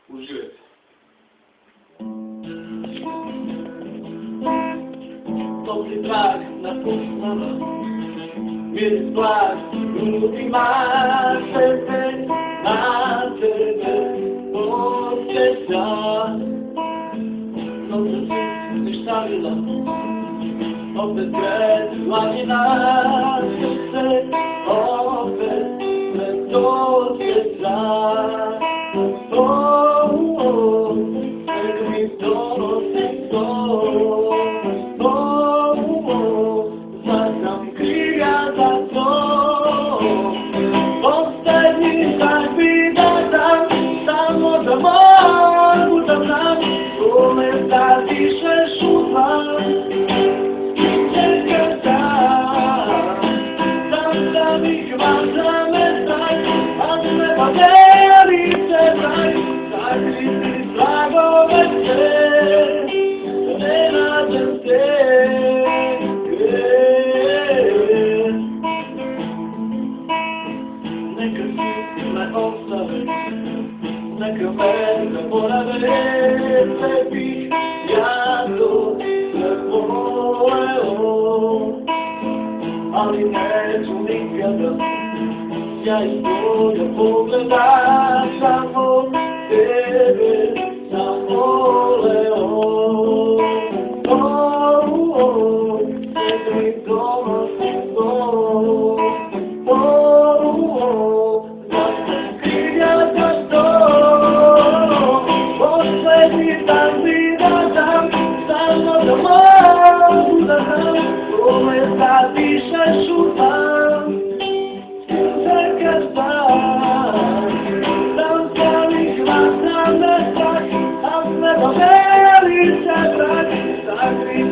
Uživajte. Topli trak na pustinama, miris plak, grudima tebe, osjeća. Noće si ništavila, opet pred glavina srce, opet pred osjeća. Nek mi donosi to, sad sam kriva za to. Posljednji takvi da dam, samo da mogu da znam, kome da dišeš u plan. Čekaj sam ih vam za metak, a treba deli se daj, sakriti tragove se, da ne nađem se. Neka si me ostave, neka me zaborave, sve bih ja to zavoleo, ali neću nikada ja iz tvoja pogleda samo tebe zavoleo. Nek mi donosi to, da sam krivja za to. Posljednji dan mi da dam, samo da mogu da znam, kome da dišeš u dan. Čekaj sam ih vam za metak, a sve do veli se vrat, sakri